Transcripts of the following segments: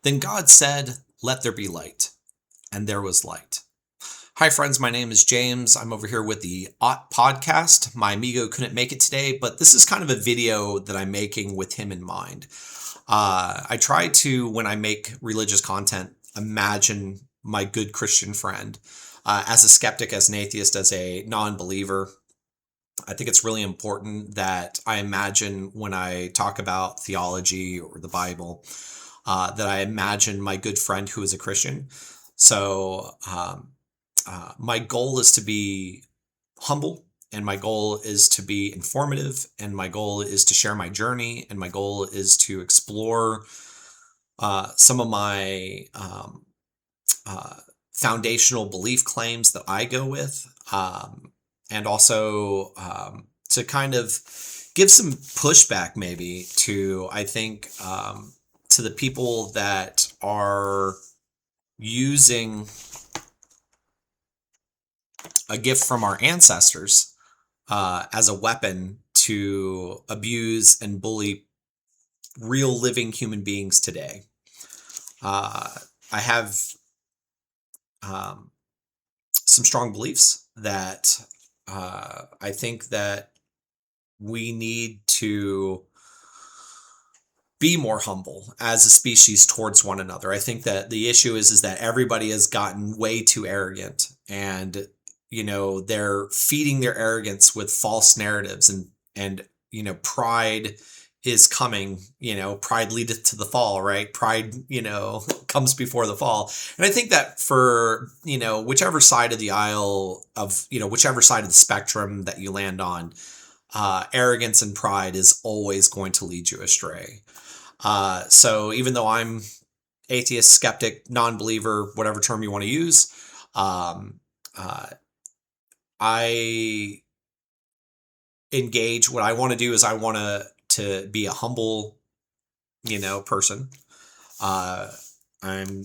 Then God said, "Let there be light," and there was light. Hi, friends. My name is James. I'm over here with the Ought podcast. My amigo couldn't make it today, but this is kind of a video that I'm making with him in mind. I try to, when I make religious content, imagine my good Christian friend as a skeptic, as an atheist, as a non believer. I think it's really important that I imagine when I talk about theology or the Bible, that I imagine my good friend who is a Christian. So my goal is to be humble, and my goal is to be informative, and my goal is to share my journey, and my goal is to explore some of my foundational belief claims that I go with, and also to kind of give some pushback maybe to, I think, to the people that are using a gift from our ancestors as a weapon to abuse and bully real living human beings today. I have some strong beliefs that I think that we need to be more humble as a species towards one another. I think that the issue is that everybody has gotten way too arrogant, and they're feeding their arrogance with false narratives, and pride is coming. Pride leadeth to the fall, right? Pride comes before the fall. And I think that for whichever side of the aisle of whichever side of the spectrum that you land on, arrogance and pride is always going to lead you astray. So even though I'm atheist, skeptic, non-believer, whatever term you want to use, I engage. What I want to do is I want to be a humble, person. I'm,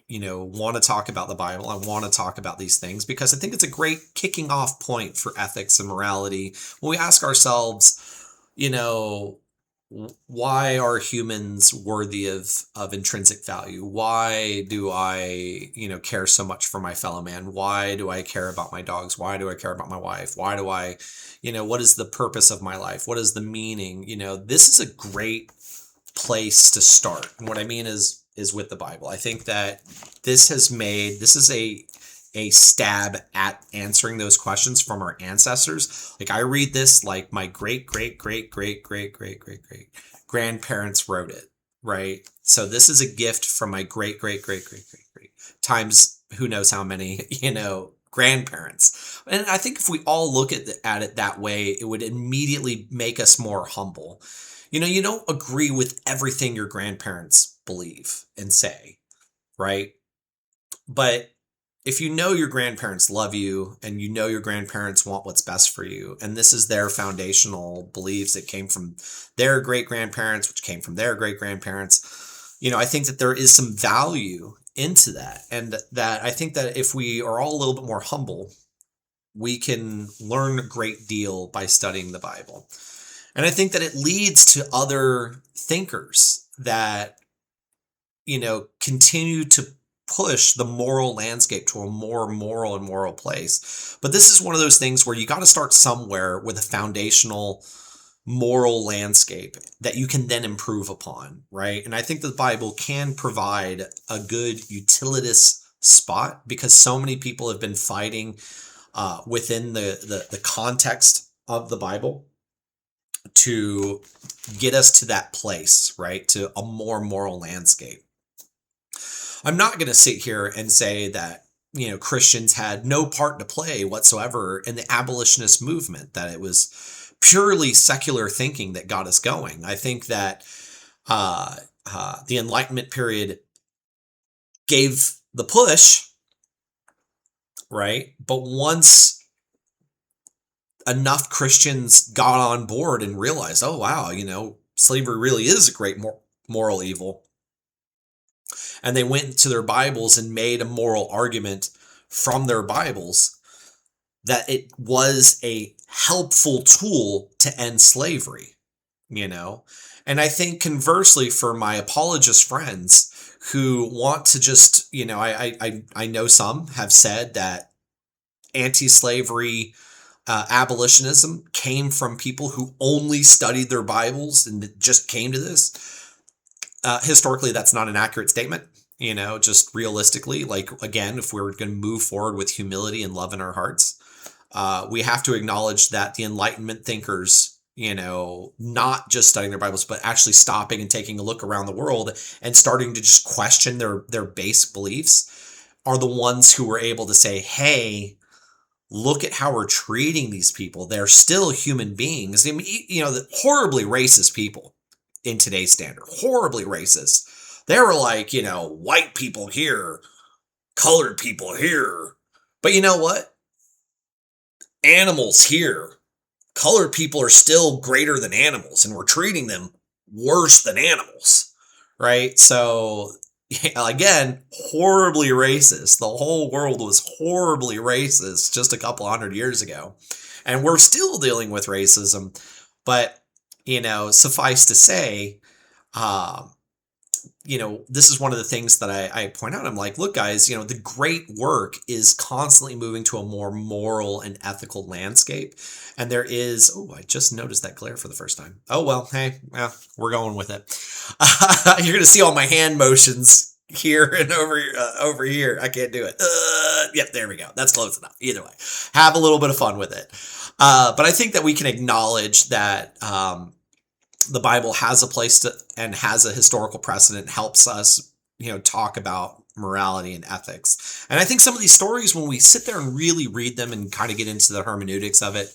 want to talk about the Bible. I want to talk about these things because I think it's a great kicking off point for ethics and morality. When we ask ourselves, why are humans worthy of intrinsic value? Why do I, care so much for my fellow man? Why do I care about my dogs? Why do I care about my wife? Why do I, what is the purpose of my life? What is the meaning? This is a great place to start. And what I mean is with the Bible. I think that this is a stab at answering those questions from our ancestors. Like, I read this like my great grandparents wrote it, right? So this is a gift from my great times who knows how many, grandparents. And I think if we all look at it that way, it would immediately make us more humble. You don't agree with everything your grandparents believe and say, right? But if your grandparents love you, and your grandparents want what's best for you, and this is their foundational beliefs that came from their great grandparents, which came from their great grandparents, I think that there is some value into that. And that I think that if we are all a little bit more humble, we can learn a great deal by studying the Bible. And I think that it leads to other thinkers that, continue to push the moral landscape to a more moral place. But this is one of those things where you got to start somewhere with a foundational moral landscape that you can then improve upon, right? And I think the Bible can provide a good utilitous spot, because so many people have been fighting within the context of the Bible to get us to that place, right? To a more moral landscape. I'm not going to sit here and say that, Christians had no part to play whatsoever in the abolitionist movement, that it was purely secular thinking that got us going. I think that the Enlightenment period gave the push, right? But once enough Christians got on board and realized, oh, wow, slavery really is a great moral evil, and they went to their Bibles and made a moral argument from their Bibles, that it was a helpful tool to end slavery, And I think conversely, for my apologist friends who want to just, I know some have said that anti-slavery abolitionism came from people who only studied their Bibles and just came to this. Historically, that's not an accurate statement. Just realistically, like, again, if we're going to move forward with humility and love in our hearts, we have to acknowledge that the Enlightenment thinkers, not just studying their Bibles, but actually stopping and taking a look around the world and starting to just question their base beliefs, are the ones who were able to say, hey, look at how we're treating these people. They're still human beings. I mean, the horribly racist people in today's standard, horribly racist. They were like, white people here, colored people here. But you know what? Animals here. Colored people are still greater than animals, and we're treating them worse than animals, right? So, again, horribly racist. The whole world was horribly racist just a couple hundred years ago. And we're still dealing with racism. But, suffice to say, this is one of the things that I point out. I'm like, look, guys, the great work is constantly moving to a more moral and ethical landscape. And there is, I just noticed that glare for the first time. Oh, well, hey, we're going with it. You're going to see all my hand motions here and over here. I can't do it. Yep, there we go. That's close enough. Either way, have a little bit of fun with it. But I think that we can acknowledge that the Bible has a place and has a historical precedent, helps us, talk about morality and ethics. And I think some of these stories, when we sit there and really read them and kind of get into the hermeneutics of it,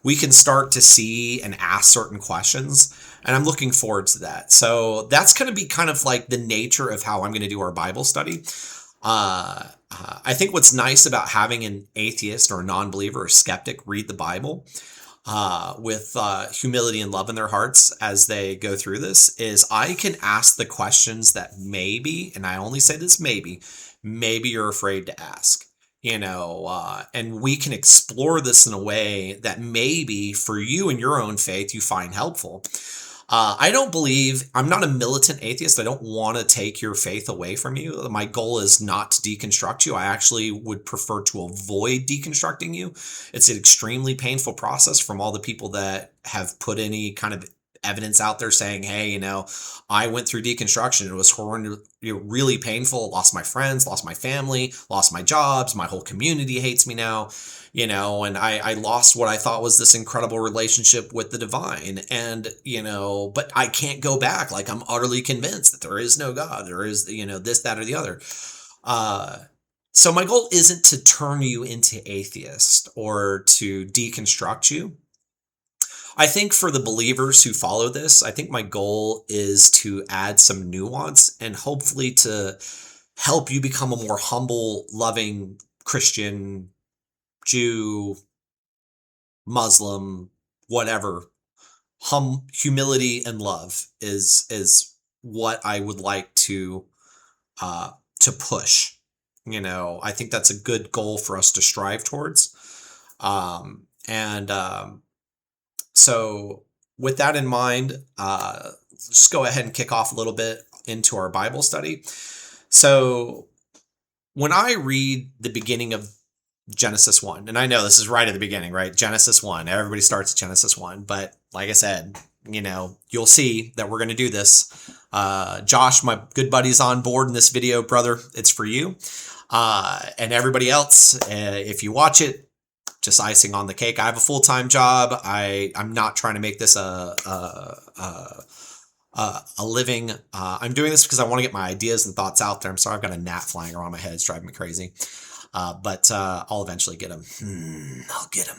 we can start to see and ask certain questions. And I'm looking forward to that. So that's going to be kind of like the nature of how I'm going to do our Bible study. I think what's nice about having an atheist or a non-believer or skeptic read the Bible with humility and love in their hearts as they go through this is I can ask the questions that maybe, and I only say this maybe you're afraid to ask, and we can explore this in a way that maybe for you and your own faith you find helpful. I'm not a militant atheist. I don't want to take your faith away from you. My goal is not to deconstruct you. I actually would prefer to avoid deconstructing you. It's an extremely painful process from all the people that have put any kind of evidence out there saying, hey, I went through deconstruction. It was horrendous, really painful. Lost my friends, lost my family, lost my jobs. My whole community hates me now. And I lost what I thought was this incredible relationship with the divine. And, but I can't go back. Like, I'm utterly convinced that there is no God. There is, this, that, or the other. So my goal isn't to turn you into atheist or to deconstruct you. I think for the believers who follow this, I think my goal is to add some nuance and hopefully to help you become a more humble, loving Christian, Jew, Muslim, whatever. Humility and love is what I would like to push. I think that's a good goal for us to strive towards. So with that in mind, let's just go ahead and kick off a little bit into our Bible study. So when I read the beginning of Genesis 1, and I know this is right at the beginning, right? Genesis 1, everybody starts at Genesis 1, but like I said, you'll see that we're going to do this. Josh, my good buddy's on board in this video, brother. It's for you. And everybody else, if you watch it, just icing on the cake. I have a full-time job. I'm not trying to make this a living. I'm doing this because I want to get my ideas and thoughts out there. I'm sorry, I've got a gnat flying around my head. It's driving me crazy. But I'll eventually get him. I'll get him.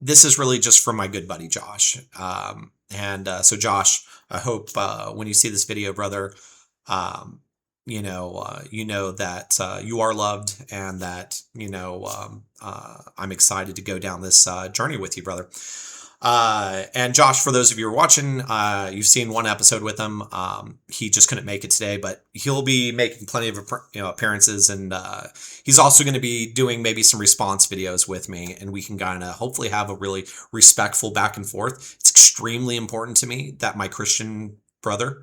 This is really just for my good buddy Josh. So Josh, I hope when you see this video, brother, you know that you are loved and that I'm excited to go down this journey with you, brother. And Josh, for those of you who are watching, you've seen one episode with him. He just couldn't make it today, but he'll be making plenty of appearances, and he's also going to be doing maybe some response videos with me, and we can kind of hopefully have a really respectful back and forth. It's extremely important to me that my Christian brother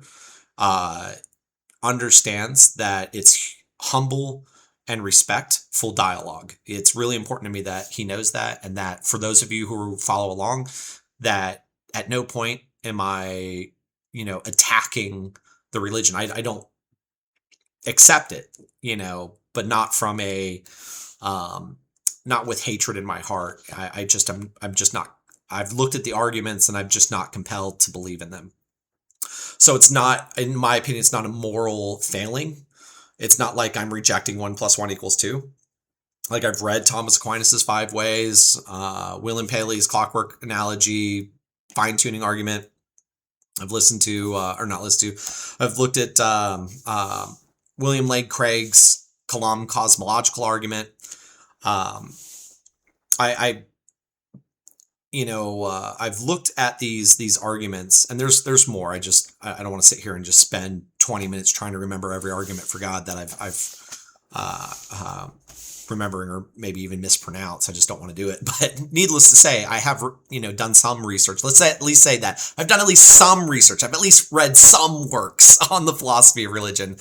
understands that it's humble and respectful dialogue. It's really important to me that he knows that, and that for those of you who follow along, that at no point am I, attacking the religion. I don't accept it, but not from not with hatred in my heart. I'm just not. I've looked at the arguments and I'm just not compelled to believe in them. So it's not, in my opinion, it's not a moral failing. It's not like I'm rejecting 1 + 1 = 2. Like I've read Thomas Aquinas' 5 ways, William Paley's clockwork analogy, fine-tuning argument. I've listened to, or not listened to, I've looked at William Lane Craig's Kalam cosmological argument. I've looked at these arguments, and there's more. I don't want to sit here and just spend 20 minutes trying to remember every argument for God that I've remembering or maybe even mispronounce. I just don't want to do it. But needless to say, I have done some research. Let's at least say that I've done at least some research. I've at least read some works on the philosophy of religion,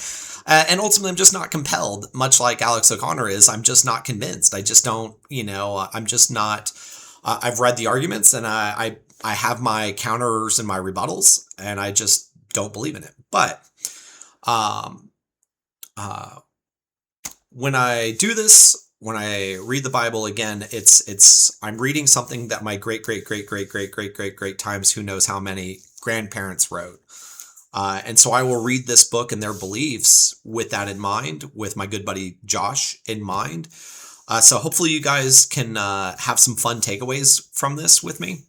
and ultimately I'm just not compelled. Much like Alex O'Connor is, I'm just not convinced. I just don't. I'm just not. I've read the arguments, and I have my counters and my rebuttals, and I just don't believe in it. But when I do this, when I read the Bible again, I'm reading something that my great times who knows how many grandparents wrote. And so I will read this book and their beliefs with that in mind, with my good buddy Josh in mind. So hopefully you guys can have some fun takeaways from this with me.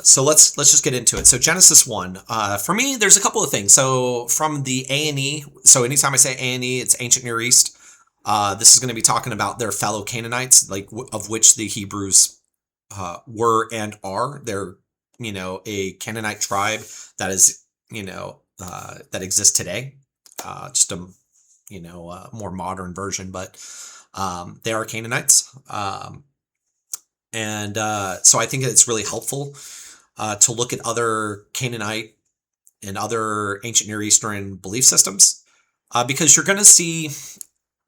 So let's just get into it. So Genesis 1, for me, there's a couple of things. So from the A&E, so anytime I say A&E, it's Ancient Near East. This is going to be talking about their fellow Canaanites, like of which the Hebrews were and are. They're, a Canaanite tribe that is, that exists today. Just a more modern version, but they are Canaanites. And so I think it's really helpful to look at other Canaanite and other ancient Near Eastern belief systems, because you're going to see,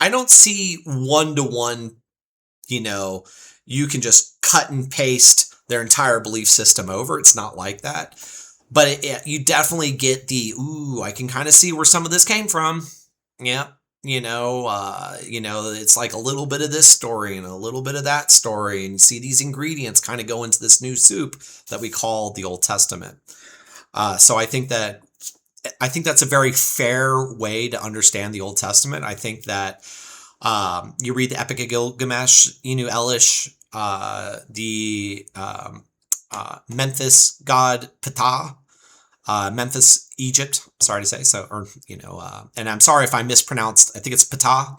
I don't see one-to-one, you can just cut and paste their entire belief system over. It's not like that. But you definitely get I can kind of see where some of this came from. Yeah. It's like a little bit of this story and a little bit of that story, and you see these ingredients kind of go into this new soup that we call the Old Testament. So I think that's a very fair way to understand the Old Testament. I think that you read the Epic of Gilgamesh, Enu Elish, the Memphis god Ptah, Memphis, Egypt, sorry to say, and I'm sorry if I mispronounced, I think it's Ptah,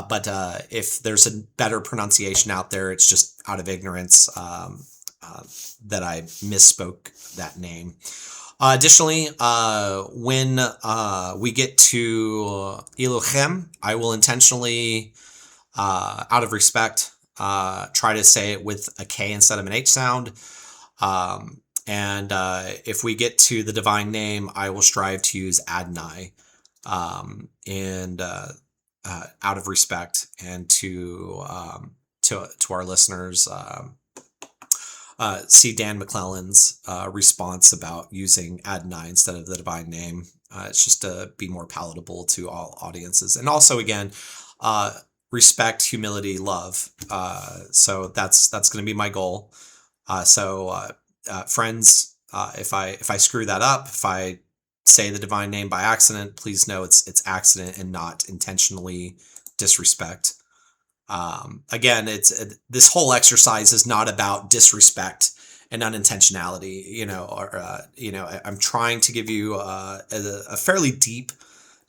but if there's a better pronunciation out there, it's just out of ignorance that I misspoke that name. Additionally, when we get to Elohim, I will intentionally, out of respect, try to say it with a K instead of an H sound. And if we get to the divine name, I will strive to use Adonai, and out of respect, and to our listeners, see Dan McClellan's response about using Adonai instead of the divine name. It's just to be more palatable to all audiences, and also again, respect, humility, love. So that's going to be my goal. Friends, if I screw that up, if I say the divine name by accident, please know it's accident and not intentionally disrespect. Again, this whole exercise is not about disrespect and unintentionality. I'm trying to give you a fairly deep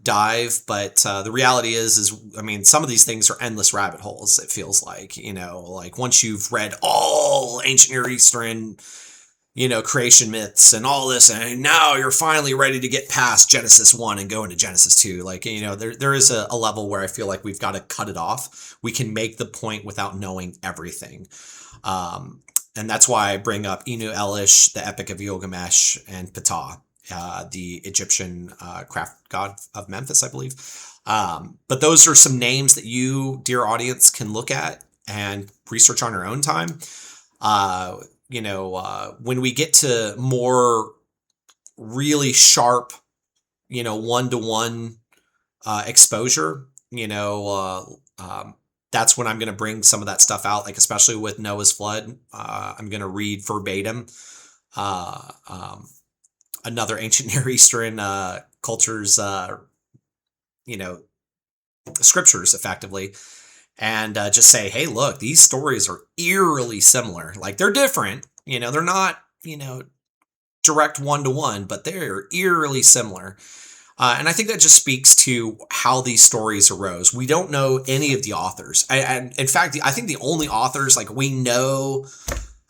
dive, but the reality is I mean, some of these things are endless rabbit holes. It feels like, like once you've read all ancient Near Eastern, creation myths and all this, and now you're finally ready to get past Genesis 1 and go into Genesis 2. Like, there is a level where I feel like we've got to cut it off. We can make the point without knowing everything. And that's why I bring up Enu Elish, the Epic of Gilgamesh, and Ptah, the Egyptian craft god of Memphis, I believe. But those are some names that you, dear audience, can look at and research on your own time. When we get to more really sharp, one-to-one exposure, that's when I'm going to bring some of that stuff out, like especially with Noah's flood. I'm going to read verbatim another ancient Near Eastern culture's, scriptures, effectively, and just say, hey, look, these stories are eerily similar. Like, they're different, they're not, direct one-to-one, but they're eerily similar. And I think that just speaks to how these stories arose. We don't know any of the authors. And in fact, I think the only authors, like, we know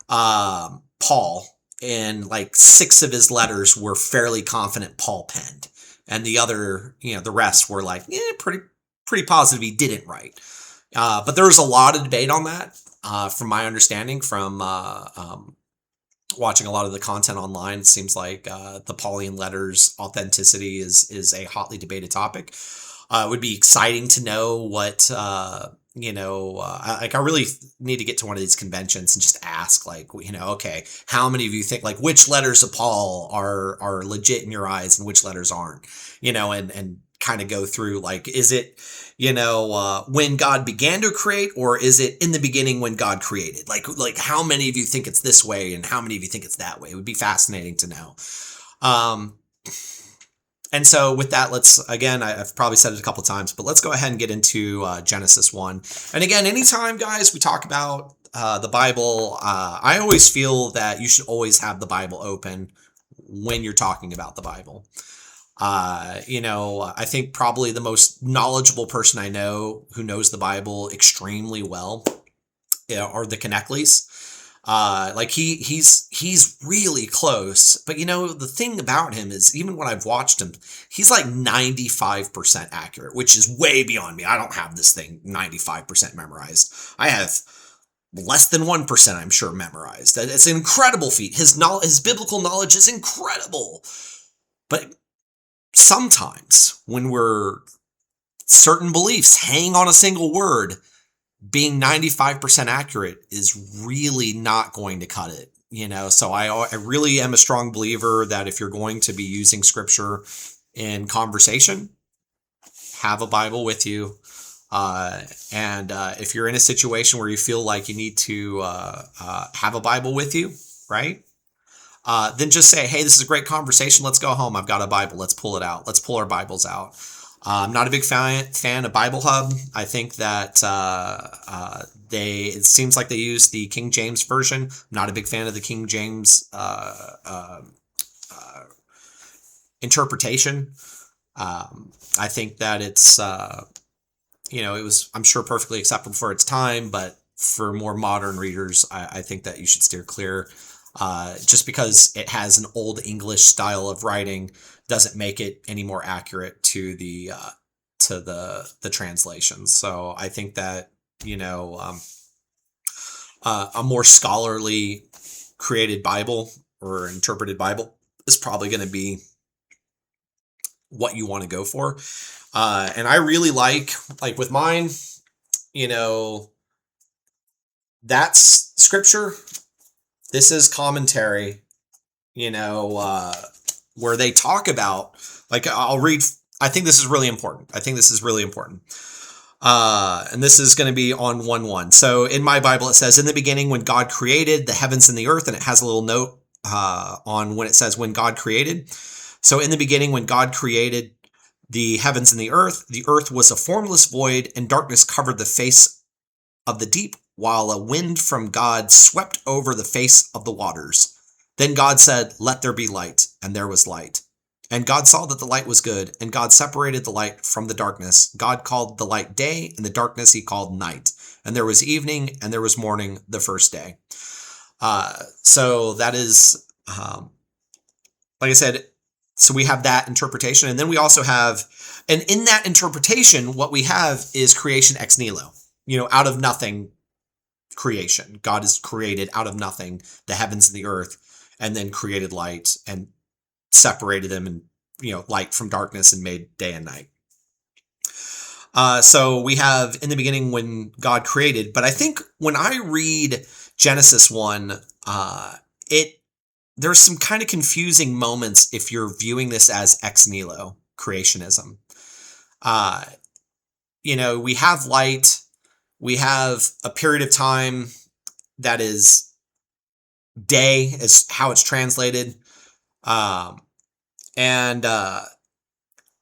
Paul, and like 6 of his letters were fairly confident Paul penned. And the other, the rest were like, pretty positive he didn't write. But there was a lot of debate on that, from my understanding, from watching a lot of the content online. It seems like the Pauline letters' authenticity is a hotly debated topic. It would be exciting to know what, I really need to get to one of these conventions and just ask, like, okay, how many of you think, like, which letters of Paul are legit in your eyes and which letters aren't, and kind of go through, like, is it, when God began to create, or is it in the beginning when God created? Like how many of you think it's this way and how many of you think it's that way? It would be fascinating to know. And so with that, I've probably said it a couple times, but let's go ahead and get into Genesis 1. And again, anytime, guys, we talk about the Bible, I always feel that you should always have the Bible open when you're talking about the Bible. I think probably the most knowledgeable person I know who knows the Bible extremely well are the Knechtles. Like he's really close, but the thing about him is, even when I've watched him, he's like 95% accurate, which is way beyond me. I don't have this thing 95% memorized. I have less than 1%, I'm sure, memorized. It's an incredible feat. His biblical knowledge is incredible. But sometimes when certain beliefs hang on a single word, being 95% accurate is really not going to cut it, So I really am a strong believer that if you're going to be using scripture in conversation, have a Bible with you. And if you're in a situation where you feel like you need to have a Bible with you, right? Then just say, hey, this is a great conversation. Let's go home. I've got a Bible. Let's pull it out. Let's pull our Bibles out. I'm not a big fan of Bible Hub. I think that it seems like they use the King James version. I'm not a big fan of the King James interpretation. I think that it's, it was, I'm sure, perfectly acceptable for its time, but for more modern readers, I think that you should steer clear. Just because it has an old English style of writing doesn't make it any more accurate to the translations. So I think that, a more scholarly created Bible or interpreted Bible is probably going to be what you want to go for. And I really like with mine, that's scripture. This is commentary, where they talk about, I'll read, I think this is really important. And this is going to be on 1:1. So in my Bible, it says, in the beginning, when God created the heavens and the earth, and it has a little note on when it says when God created. So in the beginning, when God created the heavens and the earth was a formless void, and darkness covered the face of the deep, while a wind from God swept over the face of the waters. Then God said, let there be light, and there was light. And God saw that the light was good, and God separated the light from the darkness. God called the light day, and the darkness he called night. And there was evening, and there was morning the first day. So that is, like I said, so we have that interpretation. And then we also have, and in that interpretation, what we have is creation ex nihilo, out of nothing creation. God has created out of nothing the heavens and the earth, and then created light and separated them, and light from darkness, and made day and night. So we have in the beginning when God created, but I think when I read Genesis 1, there's some kind of confusing moments if you're viewing this as ex nihilo creationism. We have light, we have a period of time that is day, is how it's translated, and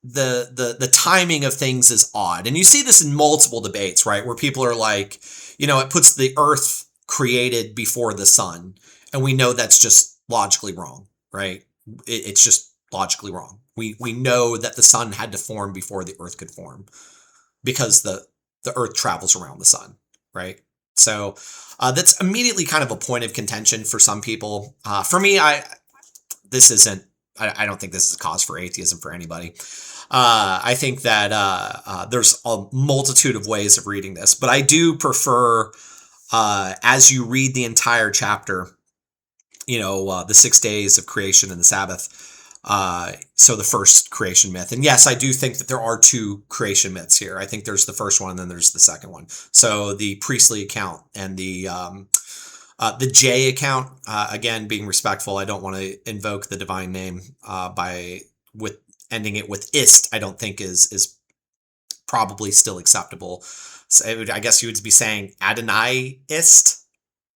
the timing of things is odd, and you see this in multiple debates, right? Where people are like, it puts the earth created before the sun, and we know that's just logically wrong, right? It's just logically wrong. We know that the sun had to form before the earth could form, because the earth travels around the sun, right? So that's immediately kind of a point of contention for some people. For me, I don't think this is a cause for atheism for anybody. I think that there's a multitude of ways of reading this, but I do prefer, as you read the entire chapter, the 6 days of creation and the Sabbath. So the first creation myth. And yes, I do think that there are two creation myths here. I think there's the first one and then there's the second one. So the priestly account and the J account, again, being respectful, I don't want to invoke the divine name with ending it with ist, I don't think is probably still acceptable. So I guess you would be saying Adonai ist.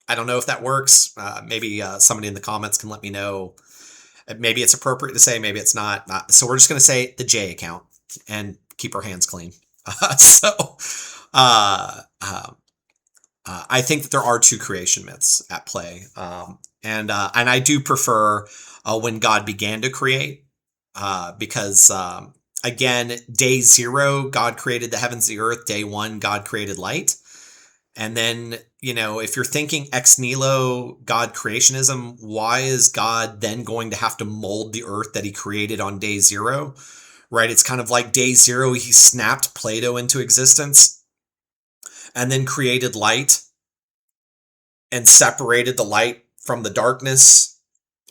I don't know if that works. Maybe somebody in the comments can let me know. Maybe it's appropriate to say, maybe it's not. So we're just going to say the J account and keep our hands clean. I think that there are two creation myths at play. And I do prefer when God began to create, because again, day 0, God created the heavens and the earth. Day 1, God created light. And then, if you're thinking ex nihilo God creationism, why is God then going to have to mold the earth that he created on day 0? Right? It's kind of like day 0, he snapped Plato into existence and then created light and separated the light from the darkness.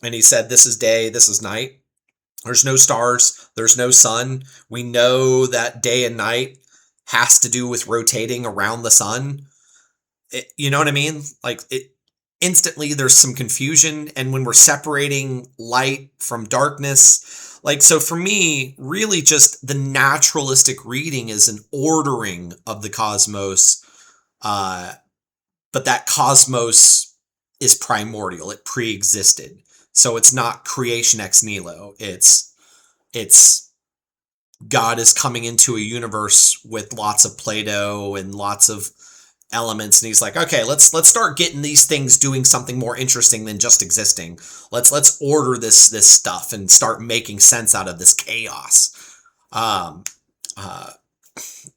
And he said, this is day, this is night. There's no stars, there's no sun. We know that day and night has to do with rotating around the sun. You know what I mean? Like, instantly there's some confusion. And when we're separating light from darkness, so for me, really just the naturalistic reading is an ordering of the cosmos. But that cosmos is primordial. It pre-existed. So it's not creation ex nihilo. It's God is coming into a universe with lots of Play-Doh and lots of elements, and he's like, okay, let's start getting these things doing something more interesting than just existing. Let's order this stuff and start making sense out of this chaos.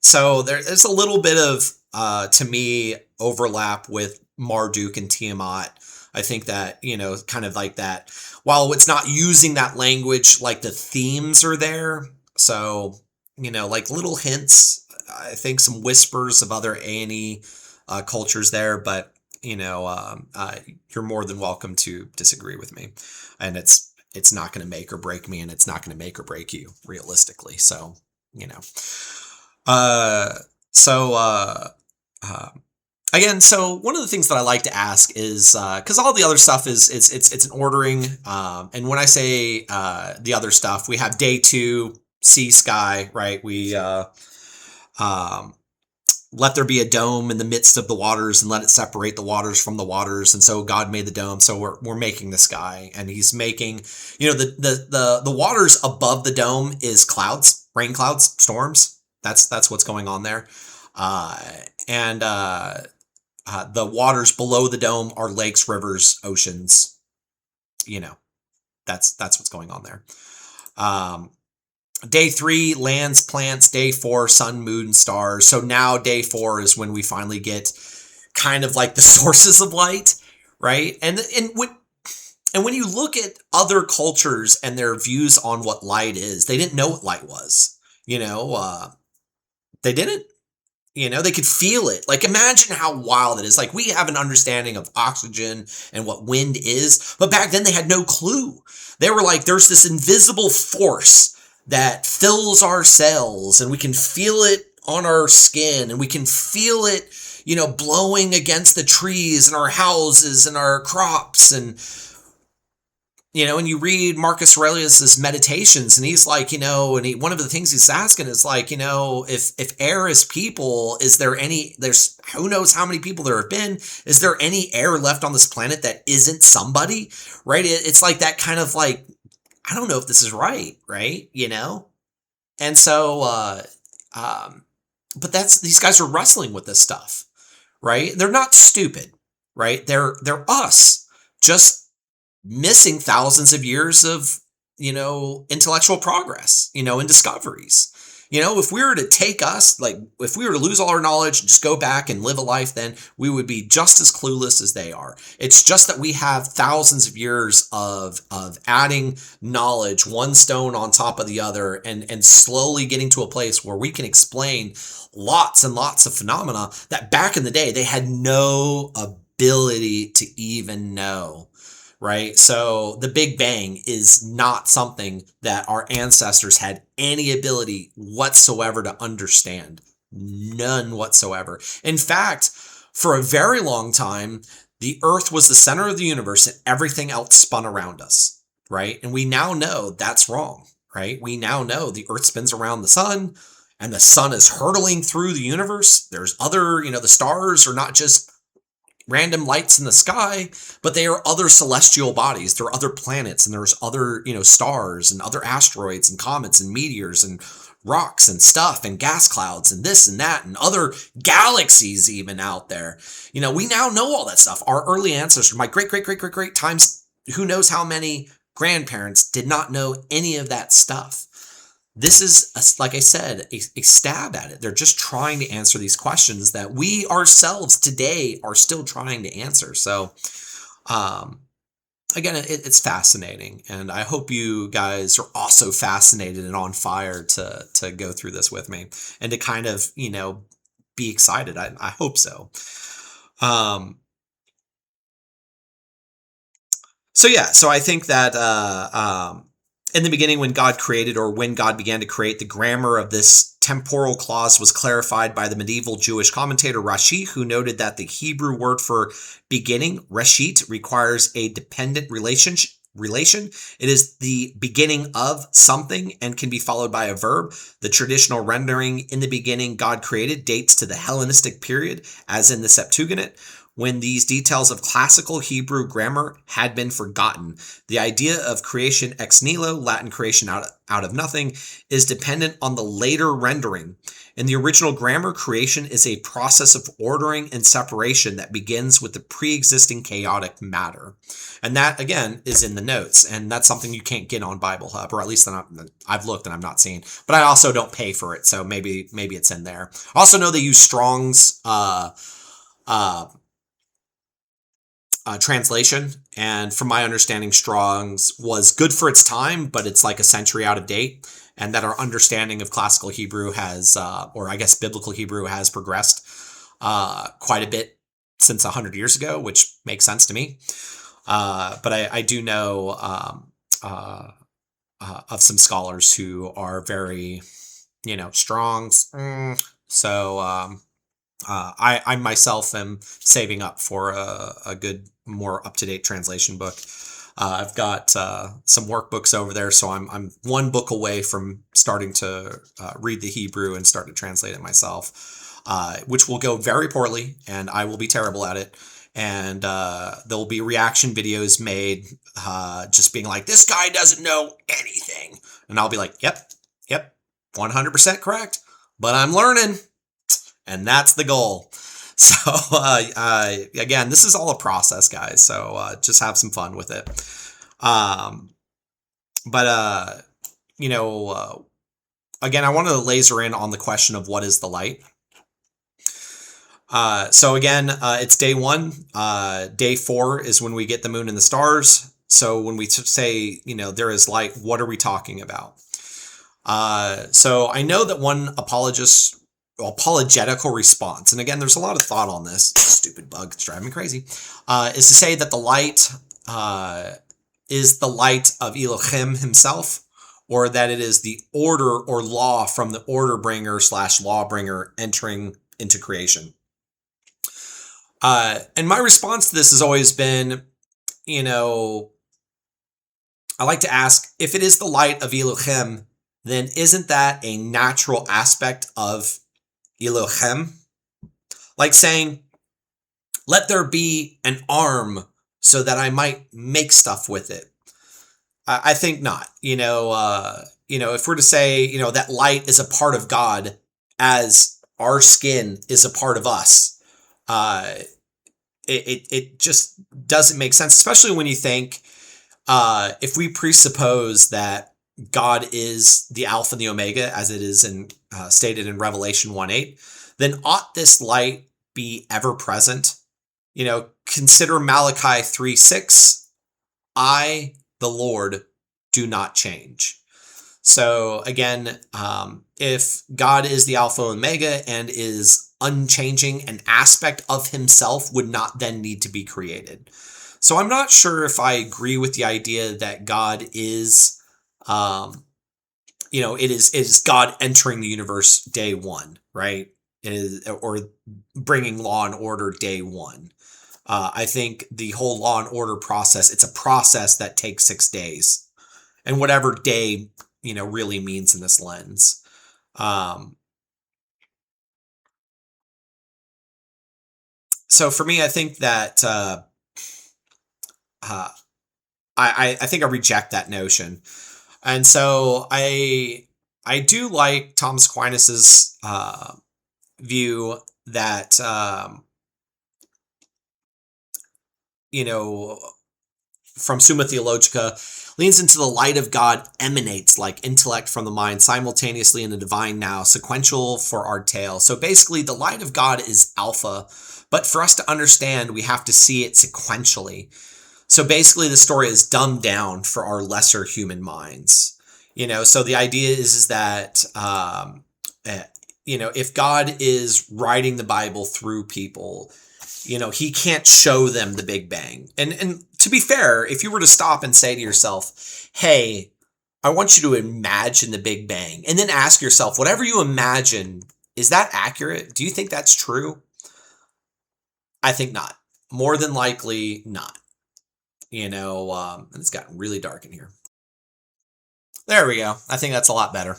So there's a little bit of to me overlap with Marduk and Tiamat. I think that kind of like that. While it's not using that language, like the themes are there. So like little hints. I think some whispers of other A&E cultures there, but you're more than welcome to disagree with me, and it's not going to make or break me, and it's not going to make or break you realistically. So again, so one of the things that I like to ask is, because all the other stuff is it's an ordering, and when I say the other stuff, we have day 2, sea, sky, right? We let there be a dome in the midst of the waters and let it separate the waters from the waters. And so God made the dome. So we're making the sky, and he's making, the waters above the dome is clouds, rain clouds, storms. That's what's going on there. And the waters below the dome are lakes, rivers, oceans. That's what's going on there. Um, Day 3, lands, plants. Day 4, sun, moon, stars. So now day 4 is when we finally get kind of like the sources of light, right? And when you look at other cultures and their views on what light is, they didn't know what light was. They didn't. They could feel it. Like, imagine how wild it is. Like, we have an understanding of oxygen and what wind is, but back then they had no clue. They were like, there's this invisible force that fills our cells, and we can feel it on our skin, and we can feel it, blowing against the trees and our houses and our crops. And you read Marcus Aurelius's Meditations, and he's like, one of the things he's asking is like, if air is people, there's who knows how many people there have been, is there any air left on this planet that isn't somebody, right? It's like that kind of like, I don't know if this is right? And so, but these guys are wrestling with this stuff, right? They're not stupid, right? They're us, just missing thousands of years of, intellectual progress, and discoveries. If we were to if we were to lose all our knowledge and just go back and live a life, then we would be just as clueless as they are. It's just that we have thousands of years of adding knowledge, one stone on top of the other, and slowly getting to a place where we can explain lots and lots of phenomena that back in the day they had no ability to even know. Right? So the Big Bang is not something that our ancestors had any ability whatsoever to understand. None whatsoever. In fact, for a very long time, the Earth was the center of the universe and everything else spun around us. Right? And we now know that's wrong. Right? We now know the Earth spins around the sun, and the sun is hurtling through the universe. There's other, the stars are not just random lights in the sky, but they are other celestial bodies. There are other planets, and there's other, stars and other asteroids and comets and meteors and rocks and stuff and gas clouds and this and that and other galaxies even out there. We now know all that stuff. Our early ancestors, my great, great, great, great, great times, who knows how many grandparents did not know any of that stuff. This is, like I said, a stab at it. They're just trying to answer these questions that we ourselves today are still trying to answer. So, again, it's fascinating. And I hope you guys are also fascinated and on fire to go through this with me and to kind of, be excited. I hope so. So I think that in the beginning, when God created, or when God began to create, the grammar of this temporal clause was clarified by the medieval Jewish commentator Rashi, who noted that the Hebrew word for beginning, reshit, requires a dependent relation. It is the beginning of something and can be followed by a verb. The traditional rendering, in the beginning God created, dates to the Hellenistic period, as in the Septuagint, when these details of classical Hebrew grammar had been forgotten. The idea of creation ex nihilo, Latin creation out of nothing, is dependent on the later rendering. In the original grammar, creation is a process of ordering and separation that begins with the pre-existing chaotic matter. And that, again, is in the notes. And that's something you can't get on Bible Hub, or at least I've looked and I'm not seeing. But I also don't pay for it, so maybe it's in there. I also know they use Strong's translation, and from my understanding, Strong's was good for its time, but it's like a century out of date, and that our understanding of classical Hebrew has, or I guess biblical Hebrew, has progressed quite a bit since 100 years ago, which makes sense to me. But I do know of some scholars who are very, Strong's. So I myself am saving up for a good, more up-to-date translation book. I've got some workbooks over there, so I'm one book away from starting to read the Hebrew and start to translate it myself, which will go very poorly, and I will be terrible at it. And there'll be reaction videos made just being like, this guy doesn't know anything. And I'll be like, yep, 100% correct, but I'm learning. And that's the goal. So, again, this is all a process, guys. So just have some fun with it. But you know, again, I want to laser in on the question of what is the light. So again, it's day 1. Day 4 is when we get the moon and the stars. So when we say, there is light, what are we talking about? So I know that one apologetical response, and again, there's a lot of thought on this, stupid bug, it's driving me crazy, is to say that the light is the light of Elohim himself, or that it is the order or law from the order bringer / law bringer entering into creation. And my response to this has always been, I like to ask, if it is the light of Elohim, then isn't that a natural aspect of Elohim? Like saying, let there be an arm so that I might make stuff with it. I think not. If we're to say, that light is a part of God as our skin is a part of us, it just doesn't make sense, especially when you think, if we presuppose that God is the Alpha and the Omega, as it is stated in Revelation 1:8, then ought this light be ever present? Consider Malachi 3:6, I, the Lord, do not change. So again, if God is the Alpha and Omega and is unchanging, an aspect of himself would not then need to be created. So I'm not sure if I agree with the idea that God is, it is God entering the universe day 1, right? Or bringing law and order day 1. I think the whole law and order process, it's a process that takes 6 days. And whatever day, really means in this lens. So for me, I think that I think I reject that notion. And so I do like Thomas Aquinas's view that from Summa Theologica, leans into the light of God emanates like intellect from the mind simultaneously in the divine now, sequential for our tale. So basically, the light of God is alpha, but for us to understand, we have to see it sequentially. So basically, the story is dumbed down for our lesser human minds. So the idea is that, if God is writing the Bible through people, he can't show them the Big Bang. And to be fair, if you were to stop and say to yourself, hey, I want you to imagine the Big Bang, and then ask yourself, whatever you imagine, is that accurate? Do you think that's true? I think not. More than likely not. And it's gotten really dark in here. There we go. I think that's a lot better.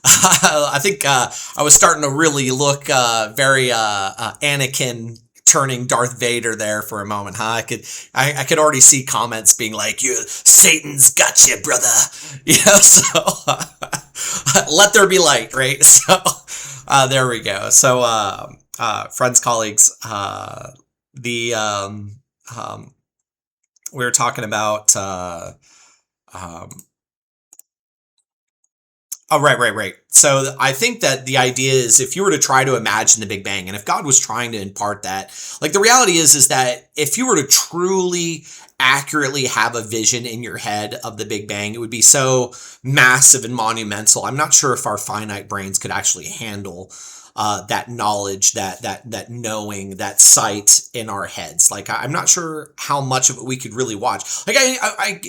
I think I was starting to really look very Anakin turning Darth Vader there for a moment, huh? I could already see comments being like, Satan's got you, brother. So let there be light, right? So there we go. So friends, colleagues, we were talking about oh, right. So I think that the idea is, if you were to try to imagine the Big Bang, and if God was trying to impart that, like, the reality is that if you were to truly accurately have a vision in your head of the Big Bang, it would be so massive and monumental. I'm not sure if our finite brains could actually handle that knowledge, that knowing, that sight in our heads. Like, I'm not sure how much of it we could really watch. Like,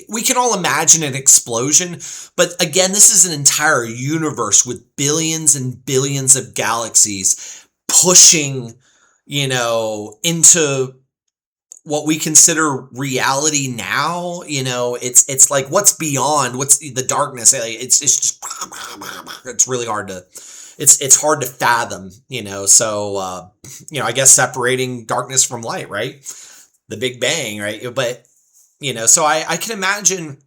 we can all imagine an explosion, but again, this is an entire universe with billions and billions of galaxies pushing, into what we consider reality now. It's like, what's beyond, what's the darkness? It's just, it's really hard to, it's hard to fathom, so, I guess separating darkness from light, right? The Big Bang, right? But, so I can imagine,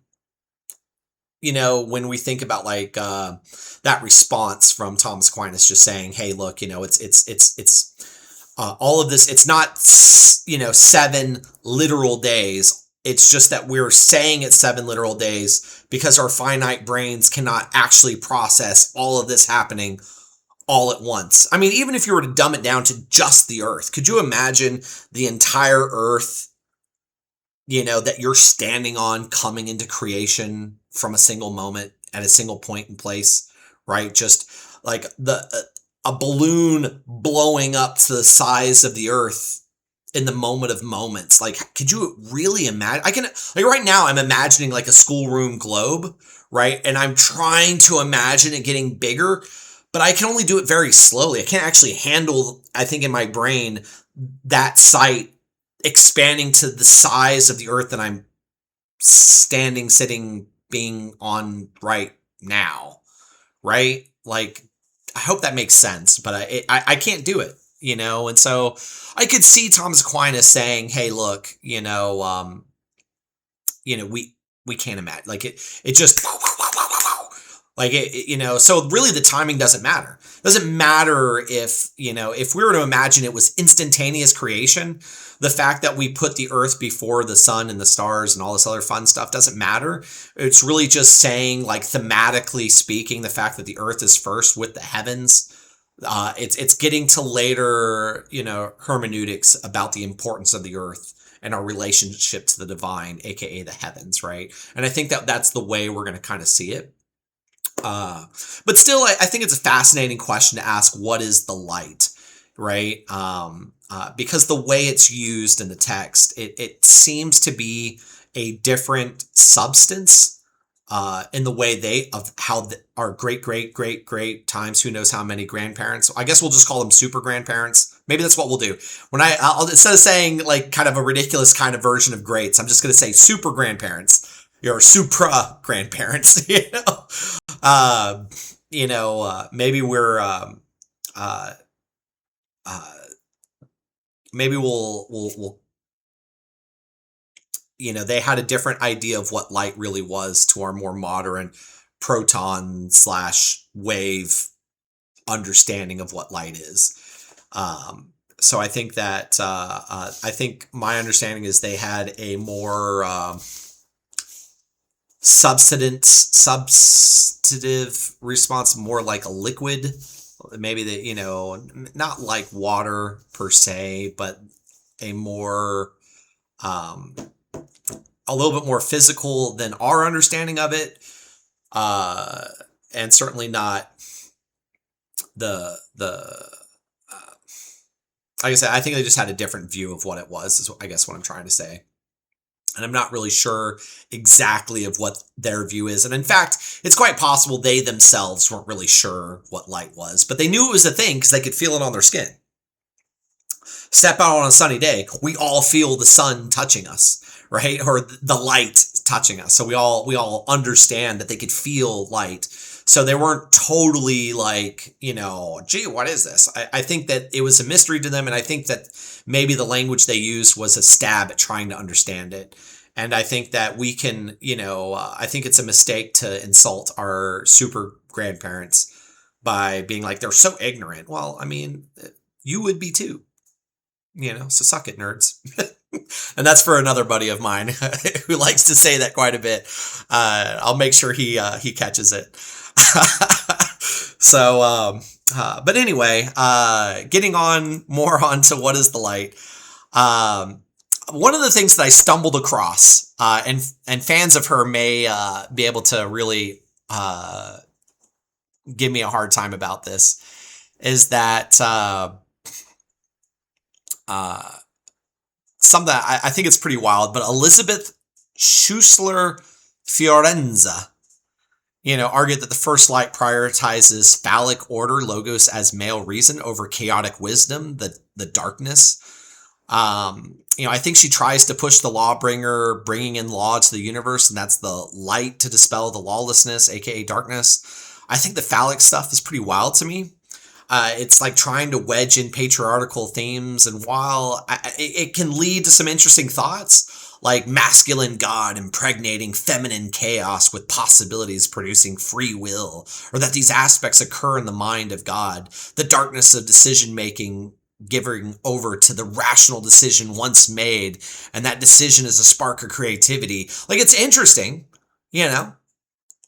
when we think about like, that response from Thomas Aquinas just saying, hey, look, it's all of this, it's not, 7 literal days. It's just that we're saying it's 7 literal days because our finite brains cannot actually process all of this happening all at once. I mean, even if you were to dumb it down to just the earth, could you imagine the entire earth, that you're standing on coming into creation from a single moment at a single point in place, right? Just like a balloon blowing up to the size of the earth in the moment of moments. Like, could you really imagine? I can, like, right now I'm imagining like a schoolroom globe, right? And I'm trying to imagine it getting bigger, but I can only do it very slowly. I can't actually handle, I think, in my brain, that sight expanding to the size of the earth that I'm sitting, being on right now, right? Like, I hope that makes sense, but I can't do it, and so I could see Thomas Aquinas saying, hey, look, we can't imagine, like it just like so really the timing doesn't matter. It doesn't matter if we were to imagine it was instantaneous creation. The fact that we put the earth before the sun and the stars and all this other fun stuff doesn't matter. It's really just saying, like, thematically speaking, the fact that the earth is first with the heavens. It's getting to later, hermeneutics about the importance of the earth and our relationship to the divine, aka the heavens, right? And I think that that's the way we're going to kind of see it. But still, I think it's a fascinating question to ask, what is the light, right? Because the way it's used in the text, it seems to be a different substance in the way of how our great times, who knows how many grandparents, I guess we'll just call them super grandparents. Maybe that's what we'll do. When I'll instead of saying like kind of a ridiculous kind of version of greats, I'm just going to say super grandparents. Or supra grandparents, maybe we're, maybe we'll, they had a different idea of what light really was to our more modern proton / wave understanding of what light is. So I think that, I think my understanding is they had a more, substantive response, more like a liquid, maybe not like water per se, but a more a little bit more physical than our understanding of it, and certainly not the like I said, I think they just had a different view of what it was, is I guess what I'm trying to say. And I'm not really sure exactly of what their view is. And in fact, it's quite possible they themselves weren't really sure what light was, but they knew it was a thing because they could feel it on their skin. Step out on a sunny day, we all feel the sun touching us, right? Or the light touching us. So we all understand that they could feel light. So they weren't totally like, gee, what is this? I think that it was a mystery to them. And I think that maybe the language they used was a stab at trying to understand it. And I think that we can, I think it's a mistake to insult our super grandparents by being like, they're so ignorant. Well, I mean, you would be too, so suck it, nerds. And that's for another buddy of mine who likes to say that quite a bit. I'll make sure he catches it. So, but anyway, getting more onto what is the light. One of the things that I stumbled across, and fans of her may be able to really give me a hard time about this, is that something that I think it's pretty wild, but Elizabeth Schussler Fiorenza, argued that the first light prioritizes phallic order, logos, as male reason over chaotic wisdom, the darkness. I think she tries to push the lawbringer, bringing in law to the universe, and that's the light to dispel the lawlessness, aka darkness. I think the phallic stuff is pretty wild to me. It's like trying to wedge in patriarchal themes, and while it can lead to some interesting thoughts, like masculine God impregnating feminine chaos with possibilities producing free will, or that these aspects occur in the mind of God, the darkness of decision-making giving over to the rational decision once made, and that decision is a spark of creativity. Like, it's interesting, you know,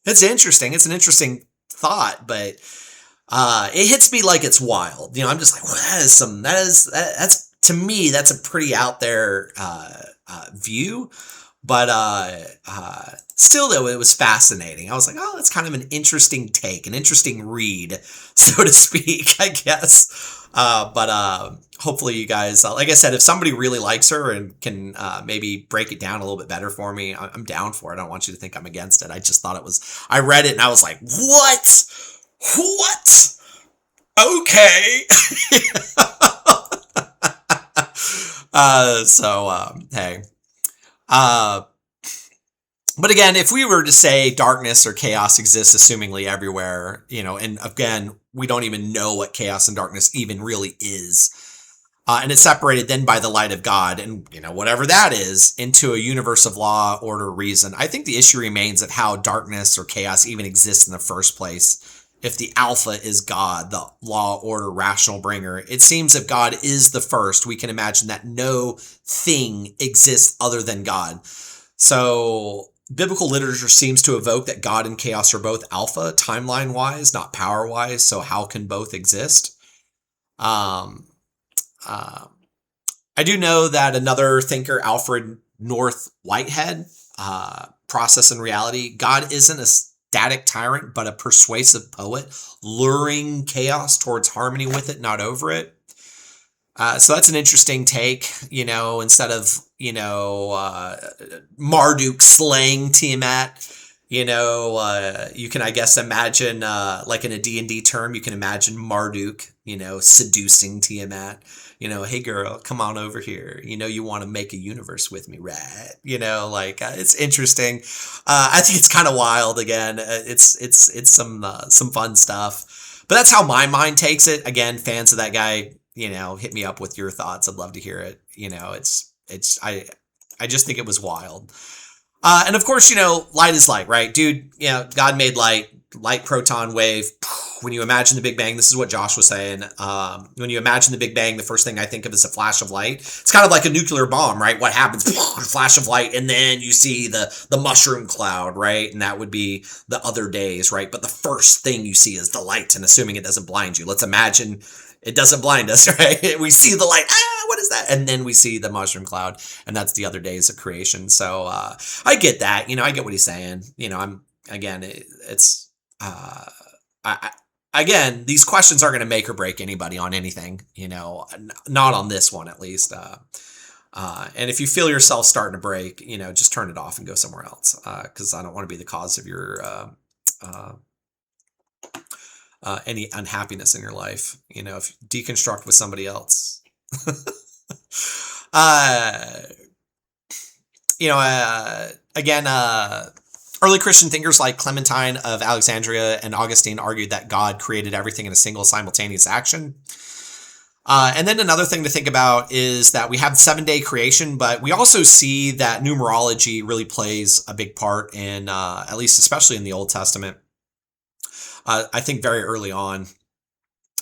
it's interesting. It's an interesting thought, but it hits me like it's wild. You know, I'm just like, well, that's to me, that's a pretty out there view. But still, though, it was fascinating. I was like, oh, that's kind of an interesting take, an interesting read, so to speak, I guess. But hopefully you guys, like I said, if somebody really likes her and can maybe break it down a little bit better for me, I'm down for it. I don't want you to think I'm against it. I just thought it was, I read it and I was like, what? What? Okay. Hey. But again, if we were to say darkness or chaos exists assumingly everywhere, you know, and again, we don't even know what chaos and darkness even really is. And it's separated then by the light of God and, you know, whatever that is, into a universe of law, order, reason. I think the issue remains of how darkness or chaos even exists in the first place. If the alpha is God, the law, order, rational bringer, it seems if God is the first, we can imagine that no thing exists other than God. So biblical literature seems to evoke that God and chaos are both alpha, timeline-wise, not power-wise. So how can both exist? I do know that another thinker, Alfred North Whitehead, Process and Reality, God isn't a static tyrant, but a persuasive poet, luring chaos towards harmony with it, not over it. So that's an interesting take, you know, instead of, you know, Marduk slaying Tiamat, you know, you can, I guess, imagine, like in a D&D term, you can imagine Marduk, you know, seducing Tiamat, you know, hey girl, come on over here. You know, you want to make a universe with me, right? You know, like, it's interesting. I think it's kind of wild again. It's some fun stuff, but that's how my mind takes it. Again, fans of that guy, you know, hit me up with your thoughts. I'd love to hear it. You know, I just think it was wild. And of course, you know, light is light, right? Dude, you know, God made light proton wave. When you imagine the Big Bang, this is what Josh was saying. When you imagine the Big Bang, the first thing I think of is a flash of light. It's kind of like a nuclear bomb, right? What happens? Flash of light, and then you see the mushroom cloud, right? And that would be the other days, right? But the first thing you see is the light, and assuming it doesn't blind you. Let's imagine it doesn't blind us, right? We see the light. What is that? And then we see the mushroom cloud, and that's the other days of creation. So I get that. You know, I get what he's saying. You know, again, these questions aren't going to make or break anybody on anything. You know, not on this one at least. And if you feel yourself starting to break, you know, just turn it off and go somewhere else. Because I don't want to be the cause of your any unhappiness in your life. You know, if you deconstruct with somebody else. You know, again, early Christian thinkers like Clementine of Alexandria and Augustine argued that God created everything in a single simultaneous action. And then another thing to think about is that we have 7-day creation, but we also see that numerology really plays a big part in, at least especially in the Old Testament. I think very early on,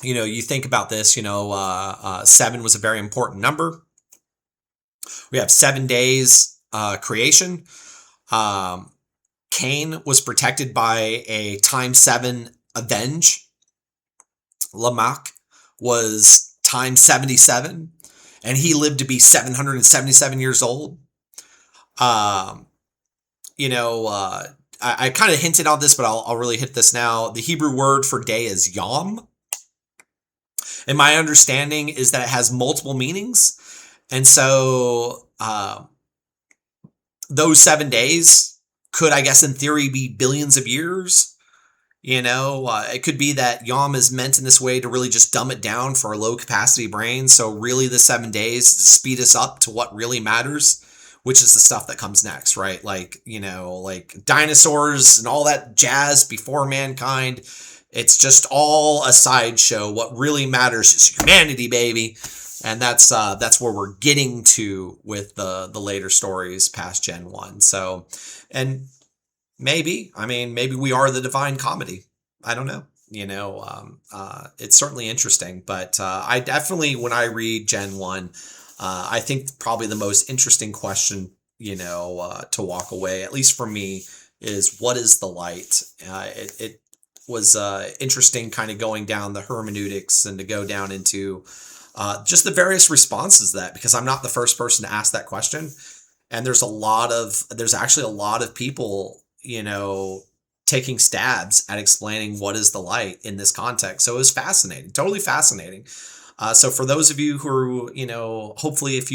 you know, you think about this, you know, 7 was a very important number. We have 7 days creation. Cain was protected by a times 7 avenge. Lamech was times 77, and he lived to be 777 years old. You know, I kind of hinted on this, but I'll really hit this now. The Hebrew word for day is yom. And my understanding is that it has multiple meanings. And so those 7 days could, I guess, in theory, be billions of years. You know, it could be that yom is meant in this way to really just dumb it down for a low capacity brain. So really the 7 days speed us up to what really matters, which is the stuff that comes next, right? Like, you know, like dinosaurs and all that jazz before mankind. It's just all a sideshow. What really matters is humanity, baby. And that's where we're getting to with the later stories past Gen 1. So, and maybe we are the divine comedy. I don't know. It's certainly interesting. But I definitely, when I read Gen 1, I think probably the most interesting question, to walk away, at least for me, is what is the light? It was interesting kind of going down the hermeneutics and to go down into just the various responses to that, because I'm not the first person to ask that question. And there's actually a lot of people, taking stabs at explaining what is the light in this context. So it was fascinating, totally fascinating. So for those of you who, hopefully if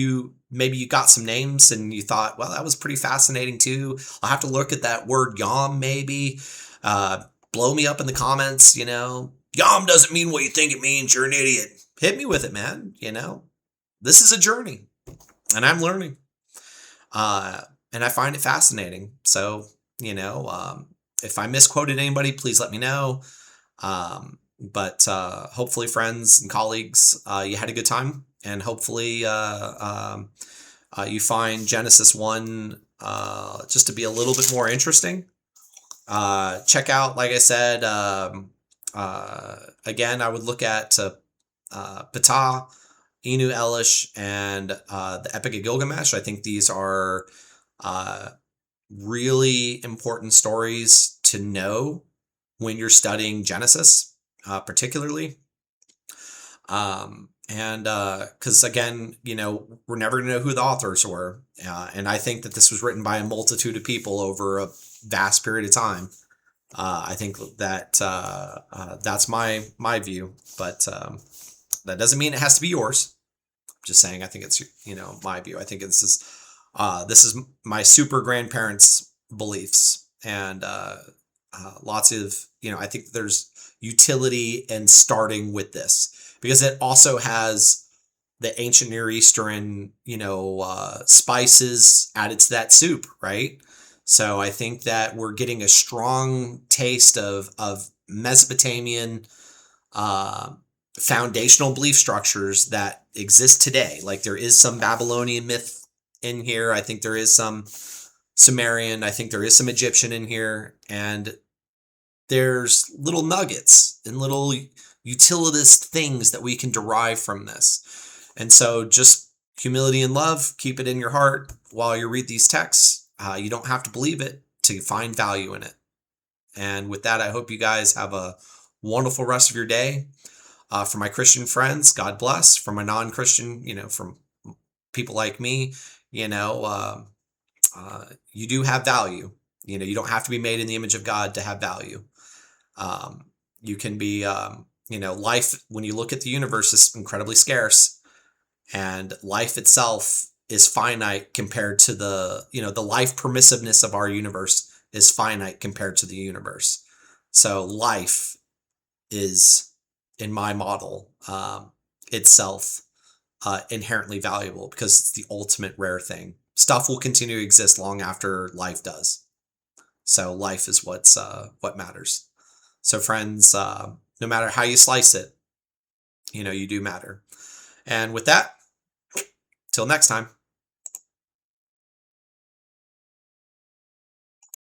maybe you got some names and you thought, well, that was pretty fascinating too. I'll have to look at that word yom maybe. Blow me up in the comments, Yom doesn't mean what you think it means. You're an idiot. Hit me with it, man. This is a journey and I'm learning. And I find it fascinating. So, if I misquoted anybody, please let me know. But hopefully, friends and colleagues, you had a good time, and hopefully, you find Genesis 1 just to be a little bit more interesting. Check out, like I said, again, I would look at Ptah, Enu Elish, and the Epic of Gilgamesh. I think these are really important stories to know when you're studying Genesis, particularly. And because again, we're never going to know who the authors were. And I think that this was written by a multitude of people over a vast period of time. I think that that's my view, but that doesn't mean it has to be yours. I'm just saying, I think it's, my view. I think this is my super grandparents' beliefs, and lots of, I think there's utility in starting with this, because it also has the ancient Near Eastern, spices added to that soup, right? So I think that we're getting a strong taste of Mesopotamian foundational belief structures that exist today. Like there is some Babylonian myth in here. I think there is some Sumerian. I think there is some Egyptian in here. And there's little nuggets and little utilitist things that we can derive from this. And so just humility and love, keep it in your heart while you read these texts. You don't have to believe it to find value in it. And with that, I hope you guys have a wonderful rest of your day. For my Christian friends, God bless. For my non-Christian, from people like me, you do have value. You don't have to be made in the image of God to have value. You can be, life, when you look at the universe, is incredibly scarce, and life itself is finite compared to the life permissiveness of our universe is finite compared to the universe. So life is, in my model, itself inherently valuable because it's the ultimate rare thing. Stuff will continue to exist long after life does. So life is what matters. So friends, no matter how you slice it, you do matter. And with that, till next time.